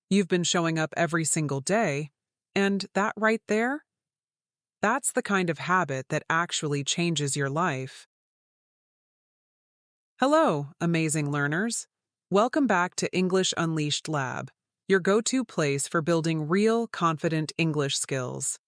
You've been showing up every single day, and that right there, that's the kind of habit that actually changes your life. Hello, amazing learners. Welcome back to English Unleashed Lab, your go-to place for building real, confident English skills.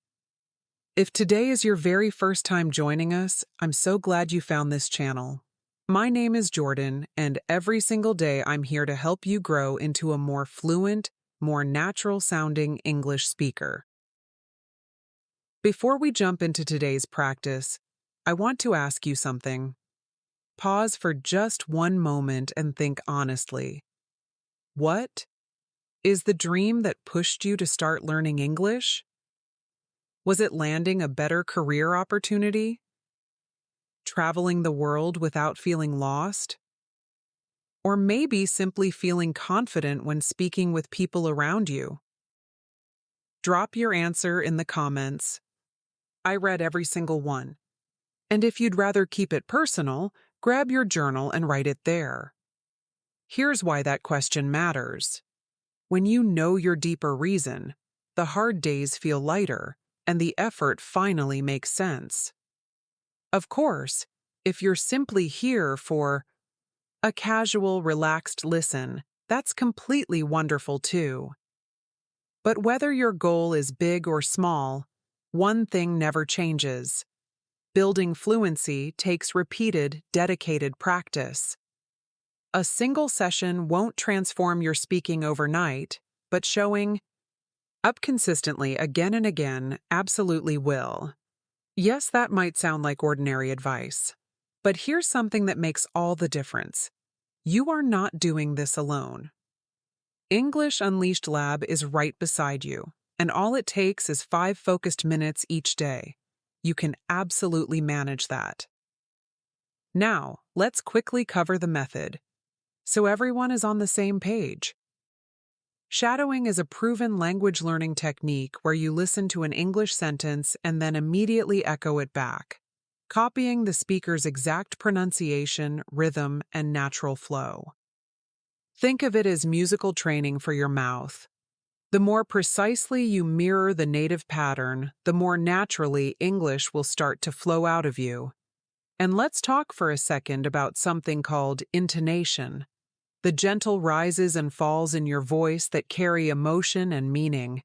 If today is your very first time joining us, I'm so glad you found this channel. My name is Jordan, and every single day I'm here to help you grow into a more fluent, more natural-sounding English speaker. Before we jump into today's practice, I want to ask you something. Pause for just one moment and think honestly. What is the dream that pushed you to start learning English? Was it landing a better career opportunity? Traveling the world without feeling lost? Or maybe simply feeling confident when speaking with people around you? Drop your answer in the comments. I read every single one. And if you'd rather keep it personal, grab your journal and write it there. Here's why that question matters. When you know your deeper reason, the hard days feel lighter, and the effort finally makes sense. Of course, if you're simply here for a casual, relaxed listen, that's completely wonderful too. But whether your goal is big or small, one thing never changes. Building fluency takes repeated, dedicated practice. A single session won't transform your speaking overnight, but showing up consistently again and again absolutely will. Yes, that might sound like ordinary advice, but here's something that makes all the difference. You are not doing this alone. English Unleashed Lab is right beside you, and all it takes is 5 focused minutes each day. You can absolutely manage that. Now, let's quickly cover the method, so everyone is on the same page. Shadowing is a proven language learning technique where you listen to an English sentence and then immediately echo it back, copying the speaker's exact pronunciation, rhythm, and natural flow. Think of it as musical training for your mouth. The more precisely you mirror the native pattern, the more naturally English will start to flow out of you. And let's talk for a second about something called intonation. The gentle rises and falls in your voice that carry emotion and meaning.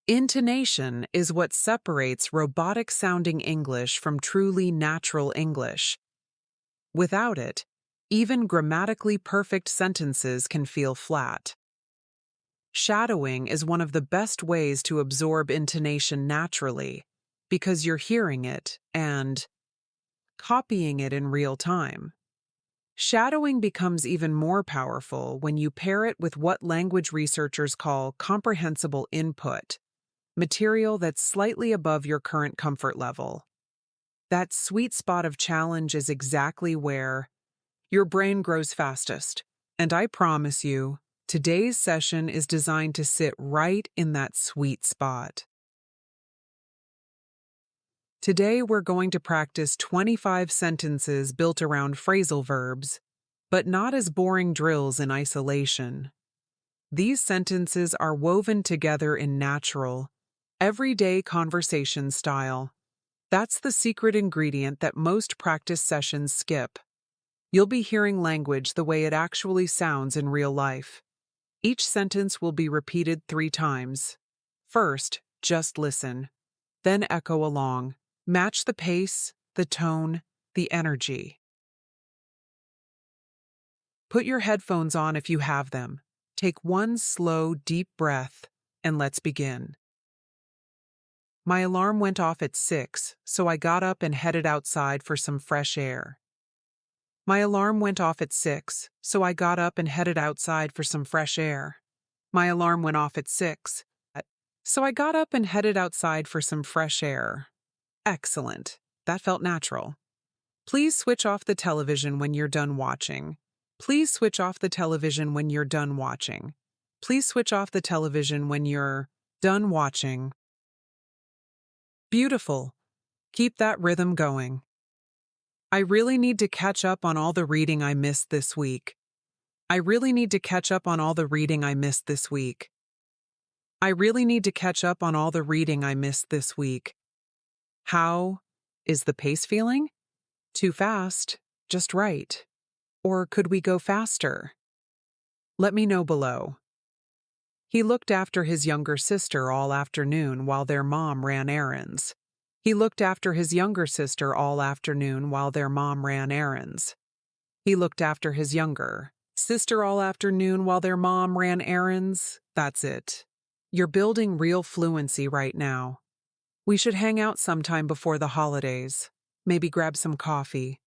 Intonation is what separates robotic-sounding English from truly natural English. Without it, even grammatically perfect sentences can feel flat. Shadowing is one of the best ways to absorb intonation naturally, because you're hearing it and copying it in real time. Shadowing becomes even more powerful when you pair it with what language researchers call comprehensible input, material that's slightly above your current comfort level. That sweet spot of challenge is exactly where your brain grows fastest, and I promise you, today's session is designed to sit right in that sweet spot. Today we're going to practice 25 sentences built around phrasal verbs, but not as boring drills in isolation. These sentences are woven together in natural, everyday conversation style. That's the secret ingredient that most practice sessions skip. You'll be hearing language the way it actually sounds in real life. Each sentence will be repeated 3 times. First, just listen. Then echo along. Match the pace, the tone, the energy. Put your headphones on if you have them. Take one slow, deep breath, and let's begin. My alarm went off at 6, so I got up and headed outside for some fresh air. My alarm went off at 6, so I got up and headed outside for some fresh air. My alarm went off at 6, so I got up and headed outside for some fresh air. Excellent. That felt natural. Please switch off the television when you're done watching. Please switch off the television when you're done watching. Please switch off the television when you're done watching. Beautiful. Keep that rhythm going. I really need to catch up on all the reading I missed this week. I really need to catch up on all the reading I missed this week. I really need to catch up on all the reading I missed this week. How is the pace feeling? Too fast, just right. Or could we go faster? Let me know below. He looked after his younger sister all afternoon while their mom ran errands. He looked after his younger sister all afternoon while their mom ran errands. He looked after his younger sister all afternoon while their mom ran errands. That's it. You're building real fluency right now. We should hang out sometime before the holidays. Maybe grab some coffee.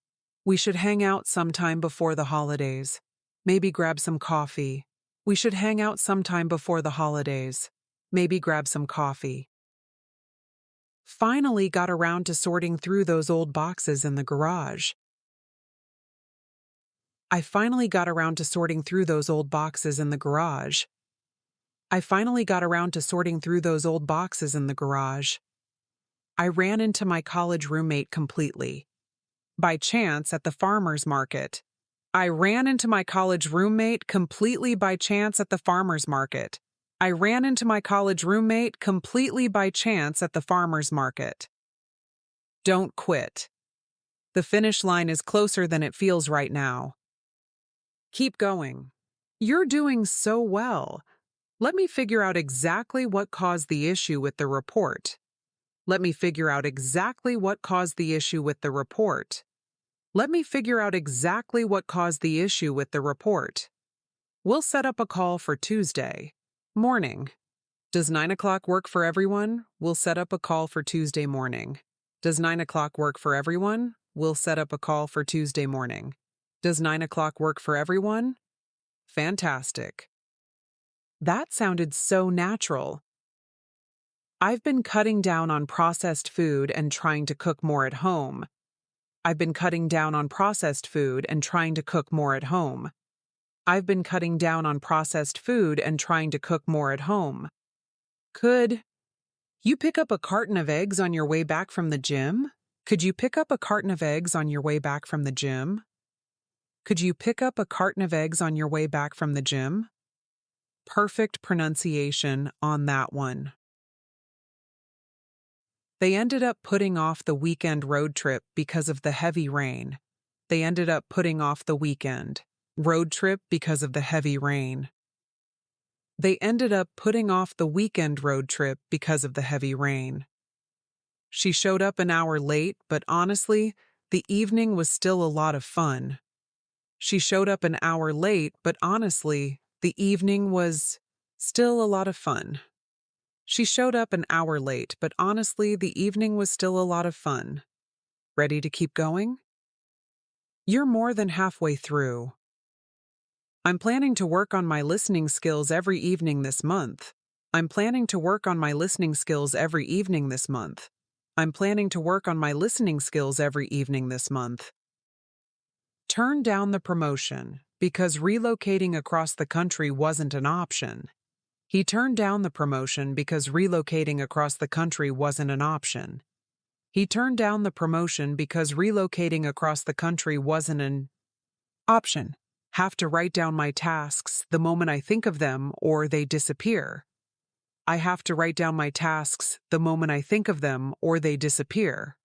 We should hang out sometime before the holidays. Maybe grab some coffee. We should hang out sometime before the holidays. Maybe grab some coffee. Finally got around to sorting through those old boxes in the garage. I finally got around to sorting through those old boxes in the garage. I finally got around to sorting through those old boxes in the garage. I ran into my college roommate completely. By chance at the farmer's market. I ran into my college roommate completely by chance at the farmer's market. I ran into my college roommate completely by chance at the farmer's market. Don't quit. The finish line is closer than it feels right now. Keep going. You're doing so well. Let me figure out exactly what caused the issue with the report. Let me figure out exactly what caused the issue with the report. Let me figure out exactly what caused the issue with the report. We'll set up a call for Tuesday morning. Does 9 o'clock work for everyone? We'll set up a call for Tuesday morning. Does 9 o'clock work for everyone? We'll set up a call for Tuesday morning. Does 9 o'clock work for everyone? Fantastic. That sounded so natural. I've been cutting down on processed food and trying to cook more at home. I've been cutting down on processed food and trying to cook more at home. I've been cutting down on processed food and trying to cook more at home. Could you pick up a carton of eggs on your way back from the gym? Could you pick up a carton of eggs on your way back from the gym? Could you pick up a carton of eggs on your way back from the gym? Perfect pronunciation on that one. They ended up putting off the weekend road trip because of the heavy rain. They ended up putting off the weekend road trip because of the heavy rain. They ended up putting off the weekend road trip because of the heavy rain. She showed up an hour late, but honestly, the evening was still a lot of fun. She showed up an hour late, but honestly, the evening was still a lot of fun. She showed up an hour late, but honestly, the evening was still a lot of fun. Ready to keep going? You're more than halfway through. I'm planning to work on my listening skills every evening this month. I'm planning to work on my listening skills every evening this month. I'm planning to work on my listening skills every evening this month. Turn down the promotion because relocating across the country wasn't an option. He turned down the promotion because relocating across the country wasn't an option. He turned down the promotion because relocating across the country wasn't an option. Have to write down my tasks the moment I think of them or they disappear. I have to write down my tasks the moment I think of them or they disappear.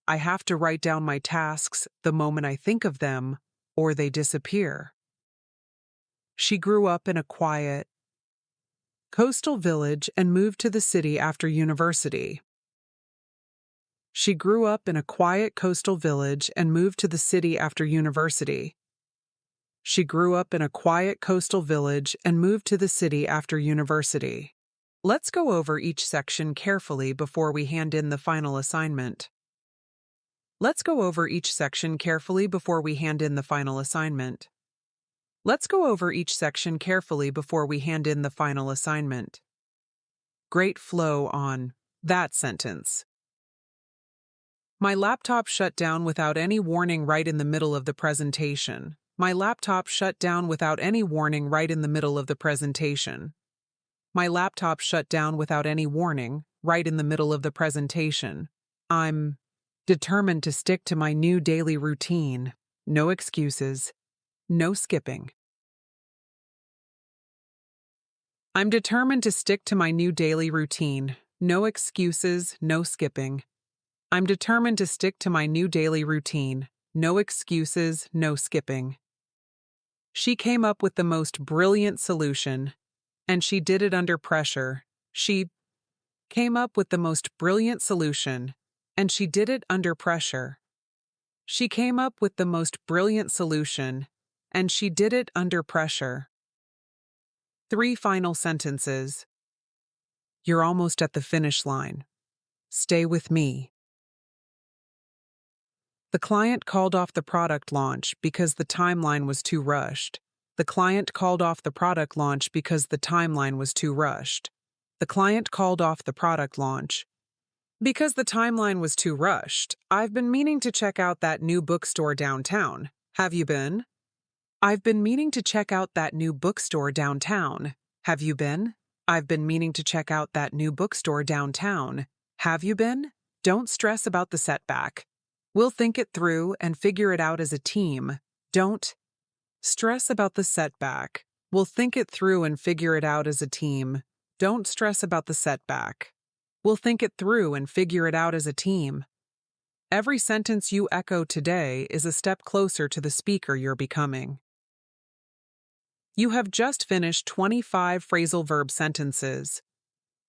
I have to write down my tasks the moment I think of them or they disappear. She grew up in a quiet, coastal village and moved to the city after university. She grew up in a quiet coastal village and moved to the city after university. She grew up in a quiet coastal village and moved to the city after university. Let's go over each section carefully before we hand in the final assignment. Let's go over each section carefully before we hand in the final assignment. Let's go over each section carefully before we hand in the final assignment. Great flow on that sentence. My laptop shut down without any warning right in the middle of the presentation. My laptop shut down without any warning right in the middle of the presentation. My laptop shut down without any warning right in the middle of the presentation. I'm determined to stick to my new daily routine. No excuses. No skipping. I'm determined to stick to my new daily routine. No excuses, no skipping. I'm determined to stick to my new daily routine. No excuses, no skipping. She came up with the most brilliant solution, and she did it under pressure. She came up with the most brilliant solution, and she did it under pressure. She came up with the most brilliant solution, and she did it under pressure. 3 final sentences. You're almost at the finish line. Stay with me. The client called off the product launch because the timeline was too rushed. The client called off the product launch because the timeline was too rushed. The client called off the product launch because the timeline was too rushed. I've been meaning to check out that new bookstore downtown. Have you been? I've been meaning to check out that new bookstore downtown. Have you been? I've been meaning to check out that new bookstore downtown. Have you been? Don't stress about the setback. We'll think it through and figure it out as a team. Don't stress about the setback. We'll think it through and figure it out as a team. Don't stress about the setback. We'll think it through and figure it out as a team. Every sentence you echo today is a step closer to the speaker you're becoming. You have just finished 25 phrasal verb sentences,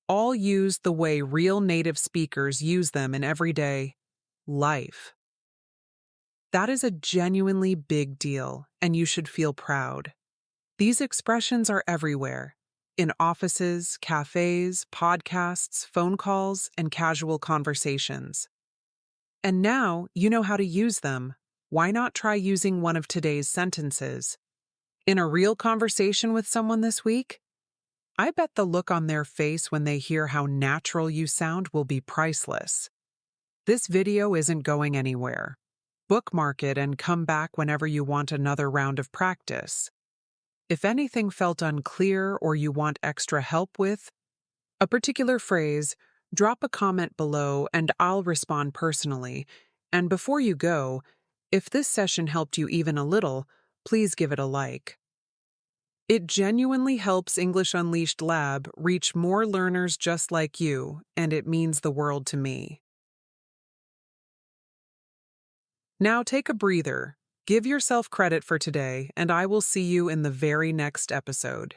all used the way real native speakers use them in everyday life. That is a genuinely big deal, and you should feel proud. These expressions are everywhere, in offices, cafes, podcasts, phone calls, and casual conversations. And now you know how to use them. Why not try using one of today's sentences? In a real conversation with someone this week? I bet the look on their face when they hear how natural you sound will be priceless. This video isn't going anywhere. Bookmark it and come back whenever you want another round of practice. If anything felt unclear or you want extra help with a particular phrase, drop a comment below and I'll respond personally. And before you go, if this session helped you even a little, please give it a like. It genuinely helps English Unleashed Lab reach more learners just like you, and it means the world to me. Now take a breather, give yourself credit for today, and I will see you in the very next episode.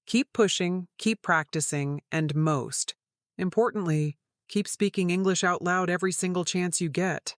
Keep pushing, keep practicing, and most importantly, keep speaking English out loud every single chance you get.